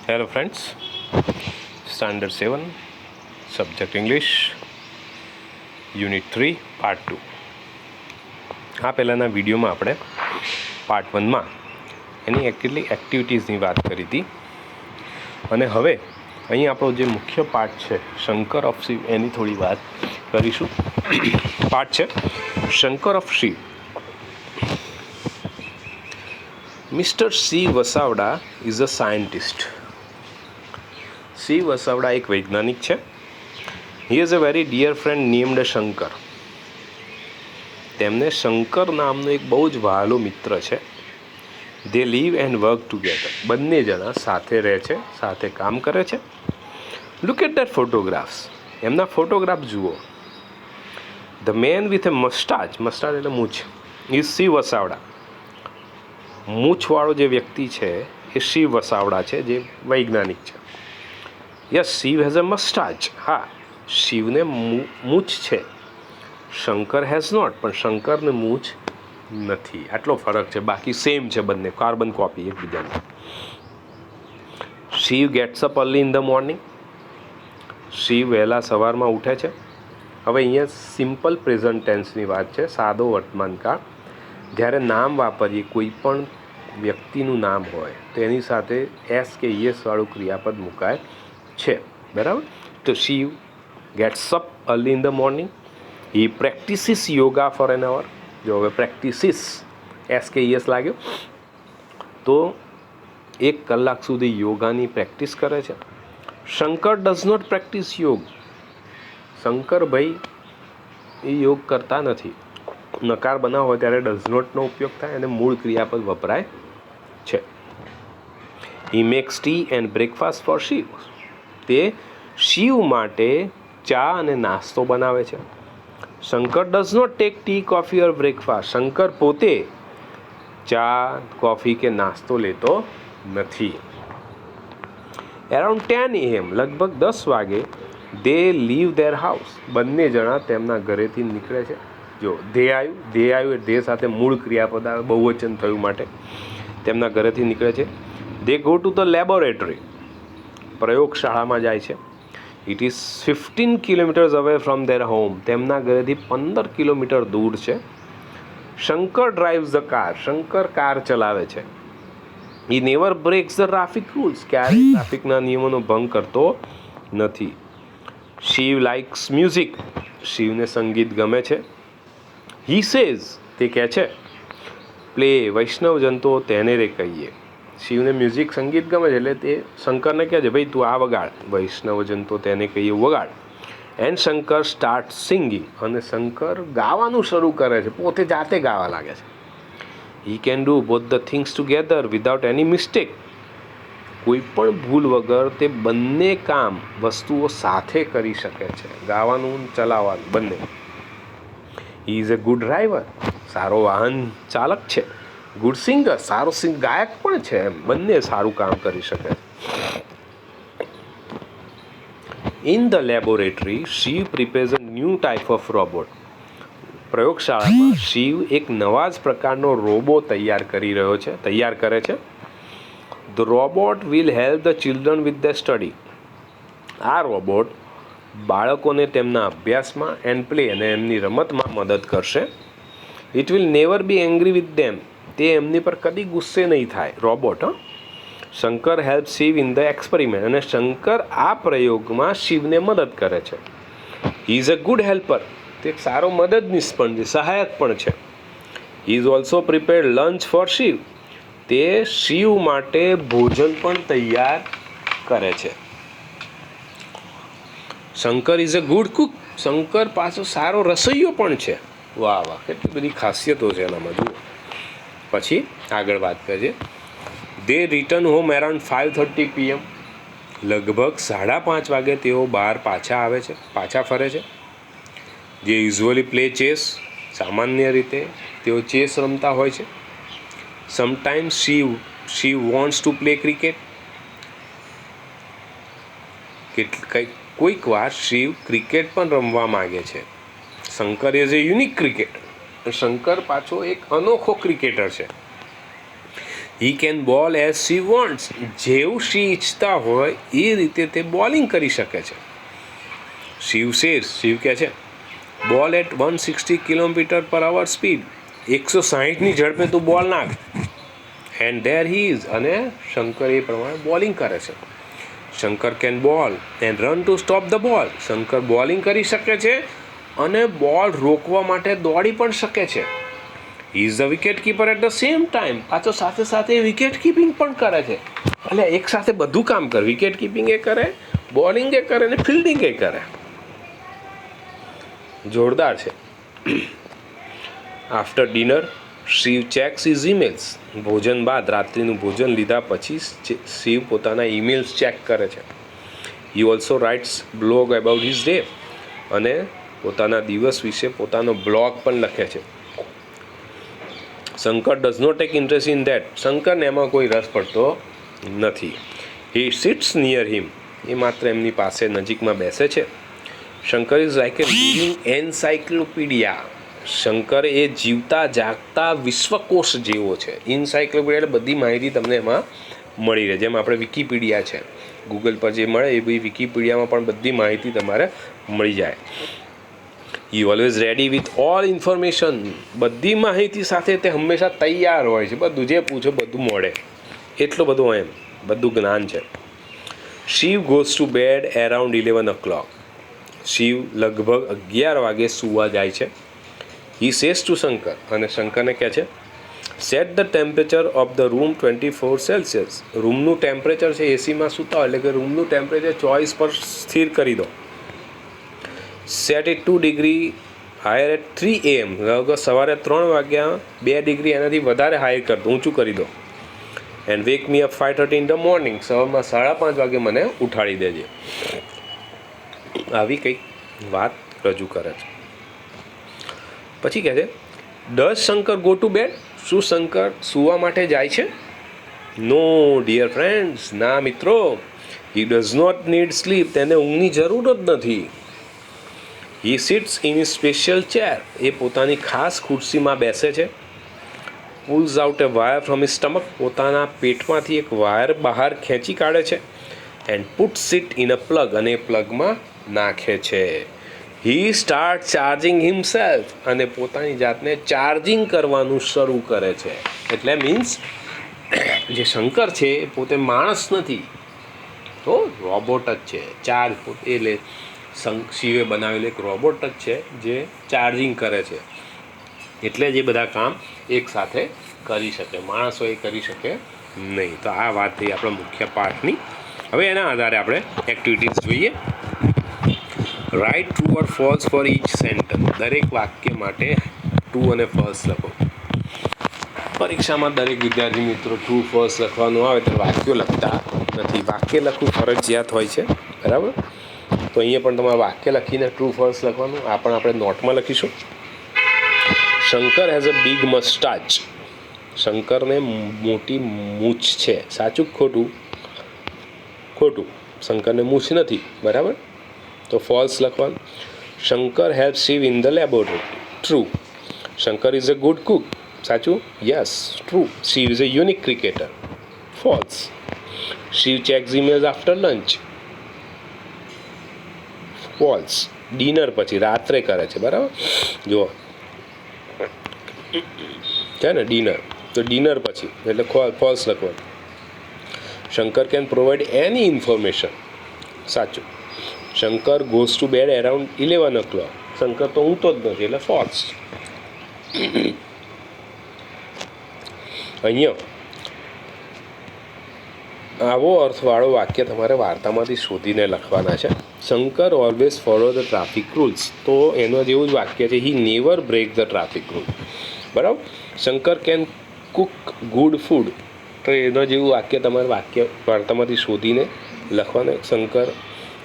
Hello friends, Standard 7, Subject English, Unit 3, Part 2. આ પહેલાંના વિડીયોમાં આપણે પાર્ટ 1માં એની કેટલીક એક્ટિવિટીઝની વાત કરી હતી અને હવે અહીં આપણો જે મુખ્ય પાર્ટ છે શંકર ઓફ શિવ એની થોડી વાત કરીશું. પાર્ટ છે Shankar of Shiv. Mister C Vasavada is a scientist. C Vasavada એક વૈજ્ઞાનિક છે. He is a very dear friend named Shankar. તેમને શંકર નામનો એક બહુ જ વહાલો મિત્ર છે. They live and work together. બંને જણા સાથે રહે છે, સાથે કામ કરે છે. Look at that photographs. એમના ફોટોગ્રાફ જુઓ. The man with a mustache, mustache એટલે મૂછ, ઇઝ સી વસાવડા. મૂછવાળો જે વ્યક્તિ છે એ શિવ વસાવડા છે, જે વૈજ્ઞાનિક છે. Yes, Shiv has a mustache. હા, શિવને મૂછ છે. Shankar has not. પણ શંકરને મૂછ નથી. આટલો ફરક છે, બાકી સેમ છે બંને, કાર્બન કોપી એકબીજાની. Shiv gets up early in the morning. Shiv વહેલા સવારમાં ઉઠે છે. હવે અહીંયા સિમ્પલ પ્રેઝન્ટ ટેન્સની વાત છે, સાદો વર્તમાનકાળ. જ્યારે નામ વાપરીએ, કોઈ પણ વ્યક્તિનું નામ હોય તો એની સાથે એસ કે યસ વાળું ક્રિયાપદ મુકાય છે, બરાબર. તો Shiv gets up early in the morning. He practises yoga for an hour. જો હવે પ્રેક્ટિસિસ એસ કે યસ લાગ્યો તો 1 કલાક સુધી યોગાની પ્રેક્ટિસ કરે છે. શંકર ડઝ નોટ પ્રેક્ટિસ યોગ. શંકર ભાઈ એ યોગ કરતા નથી. નકાર બનાવ હોય ત્યારે ડઝ નોટનો ઉપયોગ થાય અને મૂળ ક્રિયાપદ વપરાય છે. He makes tea and breakfast for Shiv. તે શિવ માટે ચા અને નાસ્તો બનાવે છે. Shankar does not take tea, coffee or breakfast. Shankar પોતે ચા, કોફી કે નાસ્તો લેતો નથી. એરાઉન્ડ 10 AM, લગભગ 10 વાગે, દે લીવ ધેર હાઉસ. બંને જણા તેમના ઘરેથી નીકળે છે. જો ધે આવ્યું એટલે ધે સાથે મૂળ ક્રિયાપદ આવે, બહુવચન થયું માટે તેમના ઘરેથી નીકળે છે. They go to the laboratory. પ્રયોગશાળામાં જાય છે. It is 15 kilometres away from their home. તેમના ઘરેથી 15 કિલોમીટર દૂર છે. Shankar drives the car. Shankar car ચલાવે છે. He never breaks the traffic rules. ક્યારેય ટ્રાફિકના નિયમોનો ભંગ કરતો નથી. Shiv likes music. શિવને સંગીત ગમે છે. હી સેઝ, તે કહે છે. પ્લે વૈષ્ણવજન તો તેને રે કહીએ. શિવને મ્યુઝિક સંગીત ગમે છે એટલે તે શંકરને કહે છે, ભાઈ તું આ વગાડ. વૈષ્ણવજન તો તેને કહીએ વગાડ. And Shankar start singing. અને શંકર ગાવાનું શરૂ કરે છે, પોતે જાતે ગાવા લાગે છે. He can do both the things together without any mistake. કોઈ પણ ભૂલ વગર તે બંને કામ, વસ્તુઓ સાથે કરી શકે છે, ગાવાનું, ચલાવવાનું બંને. હી ઇઝ અ ગુડ ડ્રાઈવર. સારો વાહન ચાલક છે. ગુડ સિંગર, સારો ગાયક પણ છે. એમ બંને સારું કામ કરી શકે. In the laboratory Shiv prepares a new type of robot. પ્રયોગશાળામાં શિવ એક નવા જ પ્રકારનો રોબો તૈયાર કરે છે. The robot will help the children with the study. આ રોબોટ બાળકોને તેમના અભ્યાસમાં એન્ડ પ્લે અને એમની રમતમાં મદદ કરશે. It will never be angry with them. તે એમની પર કદી ગુસ્સે નહીં થાય. Robot. Shankar help Shiv in the experiment. અને શંકર આ પ્રયોગમાં શિવને મદદ કરે છે. He is a good helper. તે એક સારો મદદનીશ પણ છે, સહાયક પણ છે. He is also prepared lunch for Shiv. તે શિવ માટે ભોજન પણ તૈયાર કરે છે. Shankar is a good cook. Shankar પાછો સારો રસોઈયો પણ છે. વાહ વાહ, કેટલી બધી ખાસિયતો છે એનામાં. જુઓ પછી આગળ વાત કરીએ. દે રિટર્ન હોમ અરાઉન્ડ 5:30 PM. લગભગ 5:30 વાગે તેઓ બહાર પાછા ફરે છે. જે યુઝ્યુઅલી પ્લે ચેસ. સામાન્ય રીતે તેઓ ચેસ રમતા હોય છે. Sometimes she wants to play cricket. કોઈક વાર શિવ ક્રિકેટ પણ રમવા માગે છે. Shankar is a unique cricketer. Shankar પાછો એક અનોખો ક્રિકેટર છે. He can bowl as she wants, જેવું શી ઈચ્છતા હોય એ રીતે તે બોલિંગ કરી શકે છે. શિવ કહે છે બોલ એટ 160 km/h સ્પીડ, 160ની ઝડપે તું બોલ નાખ. એન્ડ ધેર હી ઇઝ, અને શંકર એ પ્રમાણે બોલિંગ કરે છે. શંકર કેન બોલ and run to stop the ball, Shankar bowling કરી શકે છે અને બોલ રોકવા માટે દોડી પણ શકે છે. He is the wicket keeper at the same time, પાછો સાથે સાથે વિકેટ કીપિંગ પણ કરે છે. એટલે એક સાથે બધું કામ કરે, વિકેટ કીપિંગ એ કરે, બોલિંગ એ કરે અને ફિલ્ડિંગ એ કરે. જોરદાર છે. After dinner Shiv checks his emails, ભોજન બાદ, રાત્રિનું ભોજન લીધા પછી શિવ પોતાના ઈમેલ્સ ચેક કરે છે. He also writes blog about his day, અને પોતાના દિવસ વિશે પોતાનો બ્લોગ પણ લખે છે. Shankar does not take interest in that, શંકરને એમાં કોઈ રસ પડતો નથી. હી સિટ્સ નિયર હિમ, એ માત્ર એમની પાસે નજીકમાં બેસે છે. Shankar is like a living encyclopedia, Shankar એ જીવતા જાગતા વિશ્વકોશ જેવો છે. ઇન્સાઇક્લોપીડિયા એટલે બધી માહિતી તમને એમાં મળી રહે, જેમ આપણે વિકીપીડિયા છે ગૂગલ પર જે મળે એ બધી વિકીપીડિયામાં પણ બધી માહિતી તમારે મળી જાય. He always ready with all information, બધી માહિતી સાથે તે હંમેશા તૈયાર હોય છે. બધું જે પૂછો બધું મળે, એટલું બધું એમ બધું જ્ઞાન છે. Shiv goes to bed around 11 o'clock, Shiv લગભગ 11 વાગે સૂવા જાય છે. હી સેઝ ટુ શંકર, અને શંકરને કહે છે set the temperature of the room 24 Celsius, રૂમનું ટેમ્પરેચર છે એસીમાં સૂતા હોય એટલે કે રૂમનું ટેમ્પરેચર 24 પર સ્થિર કરી દો. Set it 2 degree higher at 3 AM, સવારે 3 વાગ્યા 2 ડિગ્રી એનાથી વધારે હાઈ કર દો, ઊંચું કરી દો. And wake me up 5:30 in the morning, સવારમાં 5:30 વાગે મને ઉઠાડી દેજે. આવી કંઈક વાત રજૂ કરે છે. પછી કહે છે does Shankar go to bed, શું શંકર સૂવા માટે જાય છે? નો ડિયર ફ્રેન્ડ્સ, ના મિત્રો. He does not need sleep, તેને ઊંઘની જરૂર જ નથી. He sits in his special chair, એ પોતાની ખાસ ખુરશીમાં બેસે છે. Pulls out a wire from his stomach, પોતાના પેટમાંથી એક વાયર બહાર ખેંચી કાઢે છે. And puts it in a plug, અને એ પ્લગમાં નાખે છે. હી સ્ટાર્ટ ચાર્જિંગ હિમસેલ્ફ, અને પોતાની જાતને ચાર્જિંગ કરવાનું શરૂ કરે છે. એટલે મીન્સ જે શંકર છે એ પોતે માણસ નથી, તો રોબોટ જ છે. ચાર્જ એટલે શિવે બનાવેલું એક રોબોટ જ છે જે ચાર્જિંગ કરે છે. એટલે જ એ બધા કામ એક સાથે કરી શકે, માણસો એ કરી શકે નહીં. તો આ વાત થઈ આપણા મુખ્ય પાઠની. હવે એના આધારે આપણે એક્ટિવિટીઝ જોઈએ. Write true or false for each sentence, દરેક વાક્ય માટે ટ્રુ અને ફોલ્સ લખો. પરીક્ષામાં દરેક વિદ્યાર્થી મિત્રો ટ્રુ ફોલ્સ લખવાનું આવે ત્યારે વાક્યો લખતા નથી. વાક્ય લખવું ફરજિયાત હોય છે, બરાબર? તો અહીંયા પણ તમારે વાક્ય લખીને ટ્રુ ફોલ્સ લખવાનું. આ પણ આપણે નોટમાં લખીશું. શંકર હેઝ અ બિગ મસ્ટાચ, શંકરને મોટી મૂછ છે. સાચું ખોટું? ખોટું, શંકરને મૂછ નથી, બરાબર? તો ફોલ્સ લખવાનું. Shankar help Shiv in the laboratory, true. Shankar is a good cook, સાચું? Yes, true. Shiv is a unique cricketer, false. Shiv checks emails after lunch, false. Dinner પછી, રાત્રે કરે છે, બરાબર? જુઓ છે ને ડિનર, તો ડિનર પછી એટલે ફોલ્સ લખવાનું. Shankar can provide any information, સાચું. Shankar goes to bed around 11 o'clock, Shankar તો ઊંઘતો જ નથી એટલે ફોલ્સ. અહીંયા આવો અર્થવાળો વાક્ય તમારે વાર્તામાંથી શોધીને લખવાના છે. Shankar always follow the traffic rules, તો એનો જેવું જ વાક્ય છે he never break the traffic rule, બરાબર? Shankar can cook good food, તો એનો જેવું વાક્ય તમારે વાર્તામાંથી શોધીને લખવાના. શંકર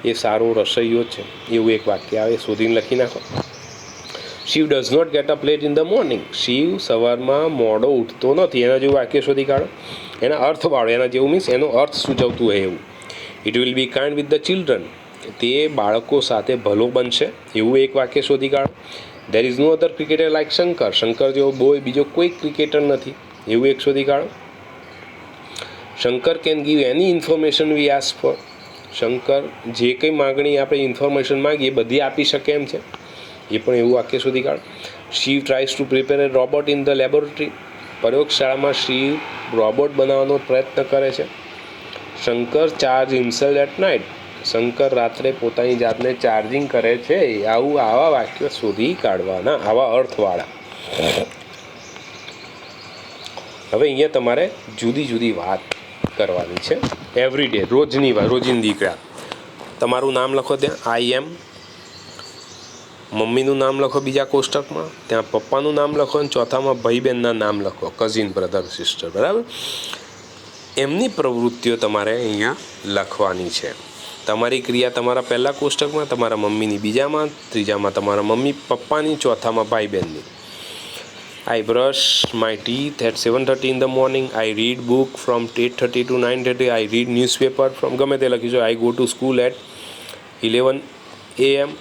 એ સારો રસોઈયો છે એવું એક વાક્ય આવે, શોધીને લખી નાખો. Shiv does not get up late in the morning, Shiv સવારમાં મોડો ઉઠતો નથી. એના જેવું વાક્ય શોધી કાઢો. એના અર્થ વાળો, એના જેવું મીન્સ એનો અર્થ સૂચવતું હોય એવું. It will be kind with the children, તે બાળકો સાથે ભલો બનશે એવું એક વાક્ય શોધી કાઢો. There is no other cricketer like Shankar, Shankar જેવો બીજો કોઈ ક્રિકેટર નથી એવું એક શોધી કાઢો. Shankar can give any information we ask for. Shankar જે કંઈ માગણી આપણે ઇન્ફોર્મેશન માગીએ બધી આપી શકે એમ છે. એ પણ એવું વાક્ય શોધી કાઢ. Shiv tries to prepare a robot in the laboratory. પ્રયોગશાળામાં શિવ રોબોટ બનાવવાનો પ્રયત્ન કરે છે. Shankar charge himself at night. Shankar રાત્રે પોતાની જાતને ચાર્જિંગ કરે છે. આવા વાક્યો શોધી કાઢવાના, આવા અર્થવાળા. હવે અહીંયા તમારે જુદી જુદી વાત કરવાની છે. એવરીડે, રોજની વાત, રોજિંદી ક્રિયા. તમારું નામ લખો ત્યાં, આઈ એમ. મમ્મીનું નામ લખો બીજા કોષ્ટકમાં, ત્યાં પપ્પાનું નામ લખો, અને ચોથામાં ભાઈ બહેનના નામ લખો, કઝિન, બ્રધર, સિસ્ટર. બરાબર. એમની પ્રવૃત્તિઓ તમારે અહીંયા લખવાની છે. તમારી ક્રિયા તમારા પહેલા કોષ્ટકમાં, તમારા મમ્મીની બીજામાં, ત્રીજામાં તમારા મમ્મી પપ્પાની, ચોથામાં ભાઈ બહેનની. I brush my teeth at 7:30 in the morning. I read book from 8:30 to 9:30. I read newspaper from, ગમે તે લખીશું. I go to school at 11 AM.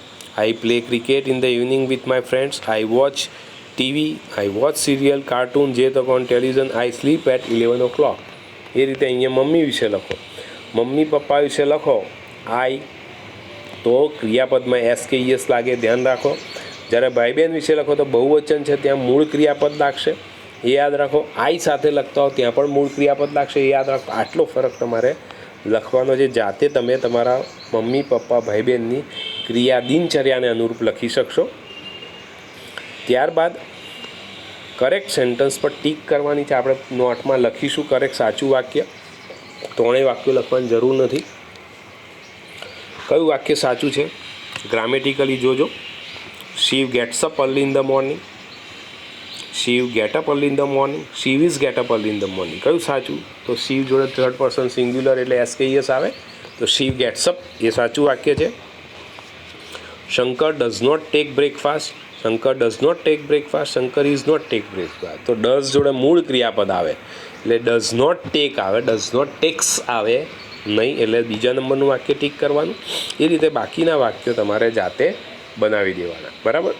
I play cricket in the evening with my friends. I watch TV. I watch serial, cartoon, જે તો કોણ television. I sleep at 11 o'clock. એ રીતે અહીંયા mummy વિશે લખો. મમ્મી પપ્પા વિશે લખો આઈ, તો ક્રિયાપદમાં SKES લાગે, ધ્યાન રાખો. જ્યારે ભાઈ બહેન વિશે લખો તો બહુવચન છે, ત્યાં મૂળ ક્રિયાપદ લાગશે, એ યાદ રાખો. આઈ સાથે લખતા હો ત્યાં પણ મૂળ ક્રિયાપદ લાગશે, એ યાદ રાખો. આટલો ફરક તમારે લખવાનો છે. જાતે તમે તમારા મમ્મી પપ્પા ભાઈ બહેનની ક્રિયા દિનચર્યાને અનુરૂપ લખી શકશો. ત્યારબાદ કરેક્ટ સેન્ટન્સ પર ટીક કરવાની છે. આપણે નોટમાં લખીશું કરેક્ટ સાચું વાક્ય. ત્રણેય વાક્યો લખવાની જરૂર નથી. કયું વાક્ય સાચું છે ગ્રામેટિકલી જોજો. Shiv gets up early in the morning. Shiv get up early in the morning. Shiv is get up early in the morning. કયું સાચું? તો શિવ જોડે થર્ડ પર્સન સિંગ્યુલર એટલે SKES આવે, તો શિવ ગેટ્સ અપ એ સાચું વાક્ય છે. Shankar does not take breakfast. Shankar does not take breakfast. Shankar is not take breakfast. તો ડઝ જોડે મૂળ ક્રિયાપદ આવે એટલે ડઝ નોટ ટેક આવે, ડઝ નોટ ટેક્સ આવે નહીં, એટલે બીજા નંબરનું વાક્ય ટીક કરવાનું. એ રીતે બાકીના વાક્યો તમારે જાતે બનાવી દેવાના. બરાબર.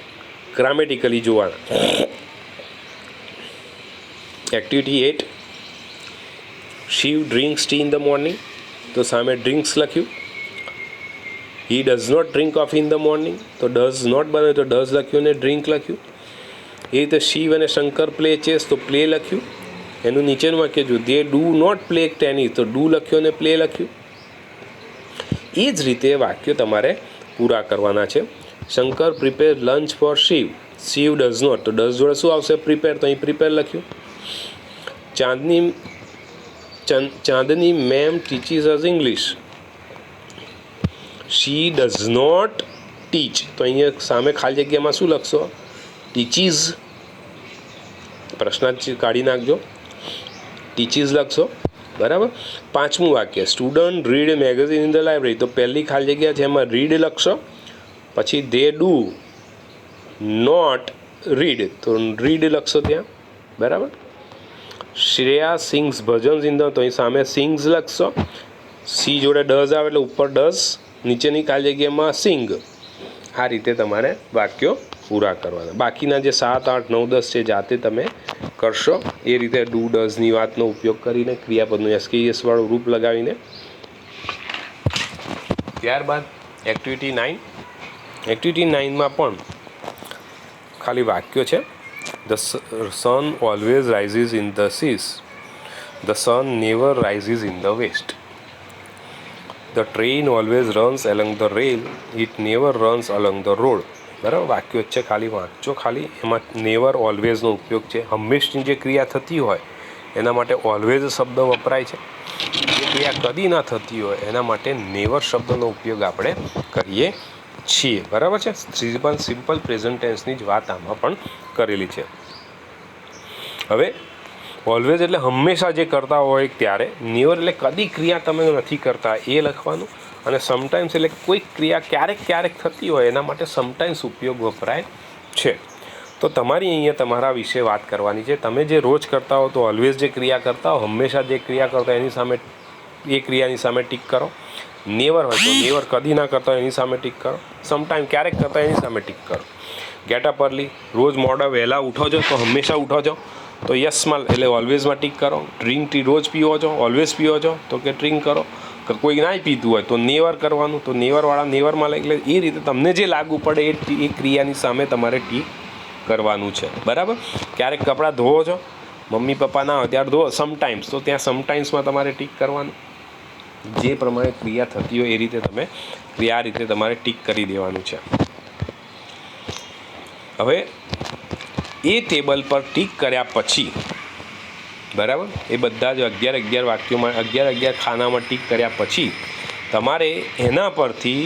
ગ્રામેટિકલી જોવાના. Activity 8. Shiv drinks tea in the morning. તો સામે ડ્રિંક્સ લખ્યું. He does not drink coffee in the morning. તો ડઝ નોટ બને તો ડઝ લખ્યું ને ડ્રિંક લખ્યું. એ રીતે શિવ અને શંકર પ્લે ચેસ, તો પ્લે લખ્યું. એનું નીચેનું વાક્ય જો they do not play tennis, તો ડુ લખ્યું અને પ્લે લખ્યું. એ જ રીતે વાક્યો તમારે પૂરા કરવાના છે. Shankar prepare lunch for Shiv. Shiv does not, તો ડઝ જોડે શું આવશે? પ્રિપેર, તો અહીં પ્રિપેર લખ્યું. Chandni ma'am teaches us English. She does not teach, તો અહીંયા સામે ખાલી જગ્યામાં શું લખશો? ટીચીસ. પ્રશ્નાર્થ કાઢી નાખજો, ટીચીસ લખશો. બરાબર. પાંચમું વાક્ય student read magazine in the library. તો પહેલી ખાલી જગ્યા છે એમાં રીડ લખશો. પછી દે ડુ નોટ રીડ, તો રીડ લખશો ત્યાં. બરાબર. Shreya sings bhajans in the, તો અહીં સામે સિંગ્સ લખશો. સી જોડે ડઝ આવે એટલે ઉપર ડઝ, નીચેની ખાલી જગ્યામાં સિંગ. આ રીતે તમારે વાક્યો પૂરા કરવાના. બાકીના જે 7, 8, 9, 10 છે જાતે તમે કરશો. એ રીતે ડુ ડઝની વાતનો ઉપયોગ કરીને ક્રિયાપદનું SKES વાળું રૂપ લગાવીને. ત્યારબાદ એક્ટિવિટી 9. એક્ટિવિટી 9માં પણ ખાલી વાક્યો છે. The sun always rises in the seas. The sun never rises in the west. The train always runs along the rail. It never runs along the road. બરાબર. વાક્યો છે, ખાલી વાંચો. ખાલી એમાં નેવર ઓલવેઝનો ઉપયોગ છે. હંમેશની જે ક્રિયા થતી હોય એના માટે ઓલવેઝ શબ્દ વપરાય છે. જે ક્રિયા કદી ના થતી હોય એના માટે નેવર શબ્દનો ઉપયોગ આપણે કરીએ છીએ. બરાબર છે. સિમ્પલ પ્રેઝન્ટ ટેન્સની જ વાત આમાં પણ કરેલી છે. હવે ઓલવેઝ એટલે હંમેશા જે કરતા હોય ત્યારે. નેવર એટલે કદી ક્રિયા તમે નથી કરતા એ લખવાનું. અને સમટાઈમ્સ એટલે કોઈ ક્રિયા ક્યારેક ક્યારેક થતી હોય એના માટે સમટાઈમ્સ ઉપયોગ વપરાય છે. તો તમારી અહીંયા તમારા વિશે વાત કરવાની છે. તમે જે રોજ કરતા હો તો ઓલવેઝ જે ક્રિયા કરતા હો, હંમેશા જે ક્રિયા કરતા એની સામે, એ ક્રિયાની સામે ટીક કરો. નેવર હોય તો નેવર કદી ના કરતા એની સામે ટીક કરો. સમટાઈમ ક્યારેક કરતા એની સામે ટીક કરો. ગેટ અપ અર્લી, રોજ મોડા વહેલા ઉઠો છો તો હંમેશા ઉઠો છો તો યસમાં એટલે ઓલવેઝમાં ટીક કરો. ડ્રિંક ટી રોજ પીવો છો, ઓલવેઝ પીવો છો તો કે ડ્રિંક કરો. કોઈ ના પીતું હોય તો નેવર કરવાનું, તો નેવરવાળા નેવરમાં એટલે એ રીતે તમને જે લાગુ પડે એ ક્રિયાની સામે તમારે ટીક કરવાનું છે. બરાબર. ક્યારેક કપડાં ધોવો છો, મમ્મી પપ્પા ના હોય ત્યારે ધોવો સમટાઈમ્સ, તો ત્યાં સમટાઈમ્સમાં તમારે ટીક કરવાનું. જે પ્રમાણે ક્રિયા થતી હોય એ રીતે તમે આ રીતે તમારે ટીક કરી દેવાનું છે. હવે એ ટેબલ પર ટીક કર્યા પછી, બરાબર, એ બધા જ 11 વાક્યોમાં 11 ખાનામાં ટીક કર્યા પછી તમારે એના પરથી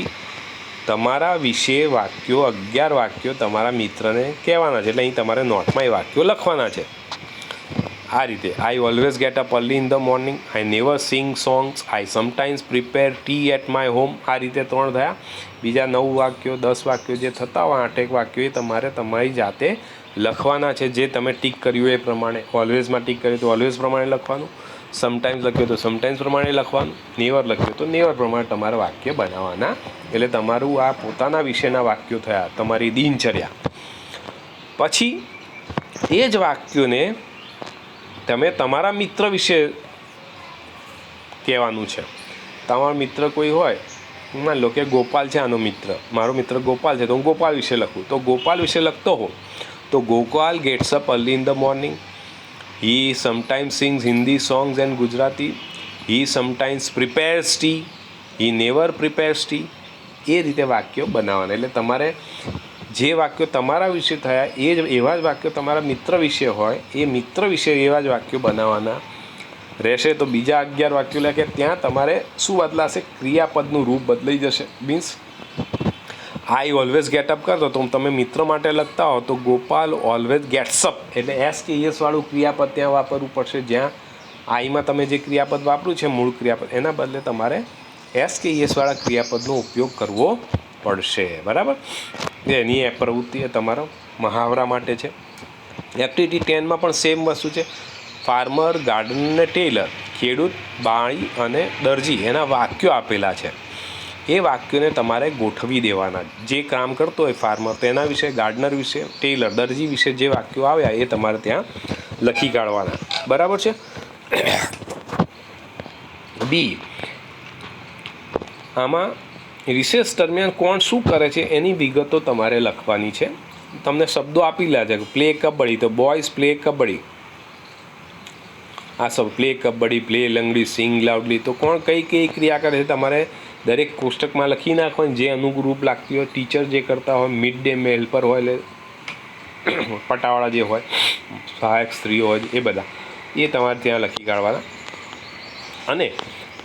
તમારા વિશે વાક્યો 11 વાક્યો તમારા મિત્રને કહેવાના છે. એટલે અહીં તમારે નોટમાં એ વાક્યો લખવાના છે. આ રીતે I always get up early in the morning, I never sing songs, I sometimes prepare tea at my home. આ રીતે 3 થયા. બીજા 9 વાક્યો 10 વાક્યો જે થતા હોય 8 વાક્યો એ તમારે તમારી જાતે લખવાના છે. જે તમે ટીક કર્યું એ પ્રમાણે. ઓલવેઝમાં ટીક કર્યું તો ઓલવેઝ પ્રમાણે લખવાનું, સમટાઈમ્સ લખ્યું તો સમટાઈમ્સ પ્રમાણે લખવાનું, નેવર લખ્યું તો નેવર પ્રમાણે તમારે વાક્ય બનાવવાના. એટલે તમારું આ પોતાના વિશેના વાક્યો થયા, તમારી દિનચર્યા. પછી એ જ વાક્યોને તમે તમારા મિત્ર વિશે કહેવાનું છે. તમારો મિત્ર કોઈ હોય, માની લો કે ગોપાલ છે આનો મિત્ર, મારો મિત્ર ગોપાલ છે તો હું ગોપાલ વિશે લખું. તો ગોપાલ વિશે લખતો હો તો Gopal gets up early in the morning, he sometimes sings Hindi songs and Gujarati, he sometimes prepares tea, he never prepares tea. એ રીતે વાક્યો બનાવવાના. એટલે તમારે જે વાક્યો તમારા વિશે થયા એ જ એવા જ વાક્યો તમારા મિત્ર વિશે હોય એ મિત્ર વિશે એવા જ વાક્યો બનાવવાના રહેશે. તો બીજા 11 વાક્યો લખ્યા ત્યાં તમારે શું બદલાશે? ક્રિયાપદનું રૂપ બદલાઈ જશે. મીન્સ આઈ ઓલવેઝ ગેટ અપ કરતો તો તમે મિત્ર માટે લખતા હો તો ગોપાલ ઓલવેઝ ગેટ્સ અપ, એટલે એસ કે એસ વાળું ક્રિયાપદ ત્યાં વાપરવું પડશે. જ્યાં આઈમાં તમે જે ક્રિયાપદ વાપર્યું છે મૂળ ક્રિયાપદ, એના બદલે તમારે એસ કે એસ વાળા ક્રિયાપદનો ઉપયોગ કરવો પડશે. બરાબર. એની પ્રવૃત્તિ એ તમારો મહાવરા માટે છે. એક્ટિવિટી 10માં પણ સેમ વસ્તુ છે. ફાર્મર, ગાર્ડન અને ટેલર, ખેડૂત, બાળી અને દરજી, એના વાક્યો આપેલા છે. એ વાક્યોને તમારે ગોઠવી દેવાના. જે કામ કરતો હોય ફાર્મર તેના વિશે, ગાર્ડનર વિશે, ટેલર દરજી વિશે જે વાક્યો આવ્યા એ તમારે ત્યાં લખી કાઢવાના. બરાબર છે. બી, આમાં રિસેસ દરમિયાન કોણ શું કરે છે એની વિગતો તમારે લખવાની છે. તમને શબ્દો આપેલા છે. પ્લે કબડ્ડી તો બોયઝ પ્લે કબડ્ડી, આ સબ પ્લે કબડ્ડી, પ્લે લંગડી, સિંગ લાઉડલી. તો કોણ કઈ ક્રિયા કરે છે તમારે દરેક કોષ્ટકમાં લખી નાખવાની જે અનુરૂપ લાગતી હોય. ટીચર જે કરતા હોય, મિડ ડે મીલ પર હોય એટલે પટાવાળા જે હોય, સહાયક સ્ત્રીઓ હોય, એ બધા એ તમારે ત્યાં લખી કાઢવાના. અને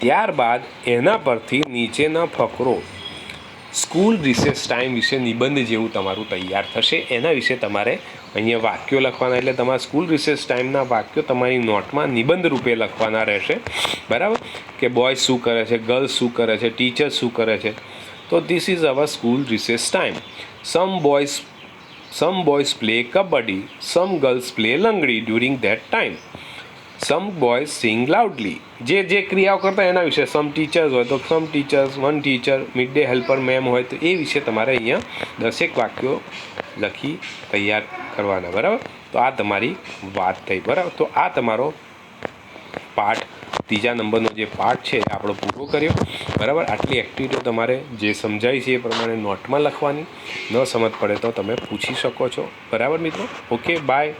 ત્યારબાદ એના પરથી નીચેના ફકરો સ્કૂલ રિસેસ ટાઈમ વિશે નિબંધ જેવું તમારું તૈયાર થશે. એના વિશે તમારે અહીંયા વાક્યો લખવાના. એટલે તમારા સ્કૂલ રિસેસ ટાઈમના વાક્યો તમારી નોટમાં નિબંધ રૂપે લખવાના રહેશે. બરાબર. કે બોયઝ શું કરે છે, ગર્લ્સ શું કરે છે, ટીચર શું કરે છે. તો this is our school recess time. Some boys play kabaddi, some girls play langdi during that time, some boys sing loudly. જે ક્રિયાઓ કરતા એના વિશે. સમ ટીચર્સ હોય તો some teachers, one teacher, mid day helper ma'am હોય તો એ વિશે તમારે અહીંયા 10 વાક્યો લખી તૈયાર કરવાના. બરાબર. તો આ તમારી વાત થઈ. બરાબર. તો આ તમારો પાઠ, 3જા નંબરનો જે પાઠ છે આપણો પૂરો કર્યો. બરાબર. આટલી એક્ટિવિટીઓ તમારે જે સમજાય છે એ પ્રમાણે નોટમાં લખવાની. ન સમજ પડે તો તમે પૂછી શકો છો. બરાબર મિત્રો. Okay, by.